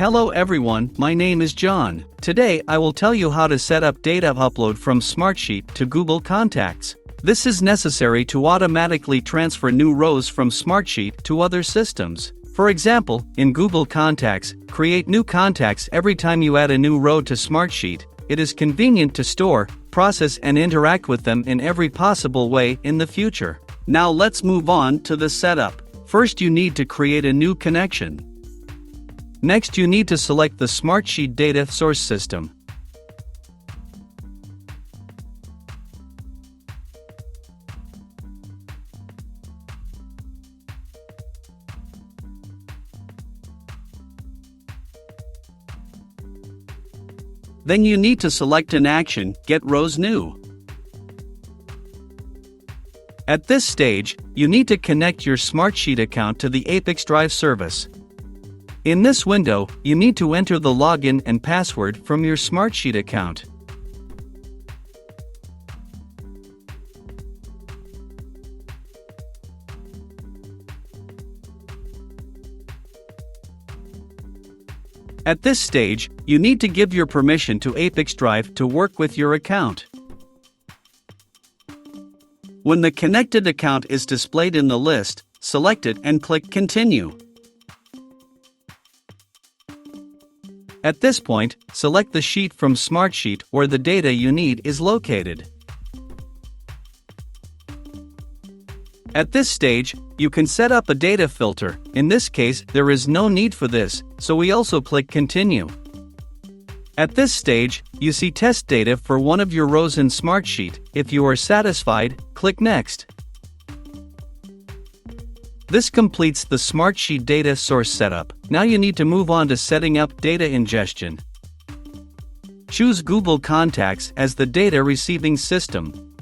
Hello everyone, my name is John. Today I will tell you how to set up data upload from Smartsheet to Google Contacts. This is necessary to automatically transfer new rows from Smartsheet to other systems. For example, in Google Contacts, create new contacts every time you add a new row to Smartsheet. It is convenient to store, process and interact with them in every possible way in the future. Now let's move on to the setup. First you need to create a new connection. Next you need to select the Smartsheet data source system. Then you need to select an action, Get Rows New. At this stage, you need to connect your Smartsheet account to the ApiX-Drive service. In this window, you need to enter the login and password from your Smartsheet account. At this stage, you need to give your permission to ApiX-Drive to work with your account. When the connected account is displayed in the list, select it and click Continue. At this point, select the sheet from Smartsheet where the data you need is located. At this stage, you can set up a data filter. In this case, there is no need for this, so we also click Continue. At this stage, you see test data for one of your rows in Smartsheet. If you are satisfied, click Next. This completes the Smartsheet data source setup. Now you need to move on to setting up data ingestion. Choose Google Contacts as the data receiving system.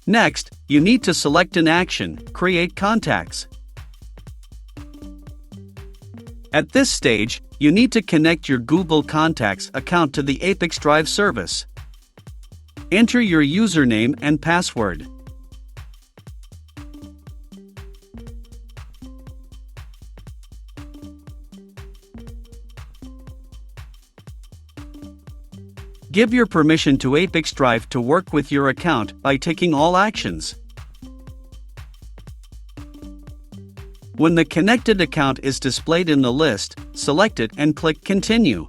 Next, you need to select an action, Create Contacts. At this stage, you need to connect your Google Contacts account to the ApiX-Drive service. Enter your username and password. Give your permission to ApiX-Drive to work with your account by taking all actions. When the connected account is displayed in the list, select it and click Continue.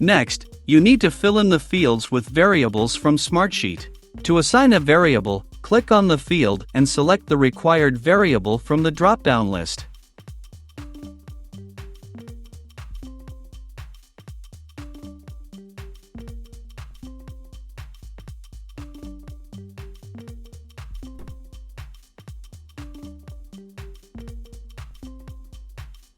Next, you need to fill in the fields with variables from Smartsheet. To assign a variable, click on the field and select the required variable from the drop-down list.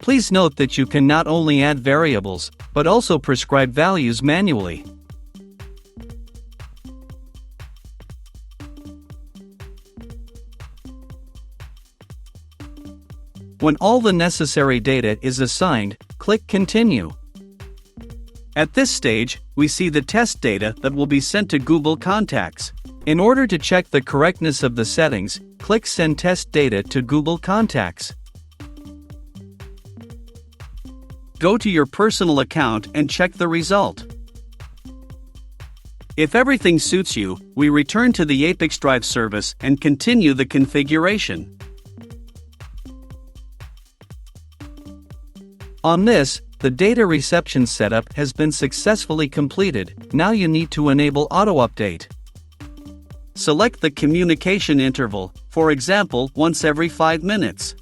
Please note that you can not only add variables, but also prescribe values manually. When all the necessary data is assigned, click Continue. At this stage, we see the test data that will be sent to Google Contacts. In order to check the correctness of the settings, click Send Test Data to Google Contacts. Go to your personal account and check the result. If everything suits you, we return to the ApiX-Drive service and continue the configuration. On this, the data reception setup has been successfully completed. Now you need to enable auto-update. Select the communication interval, for example, once every 5 minutes.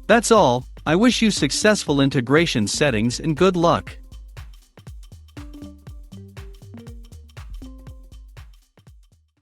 That's all. I wish you successful integration settings and good luck.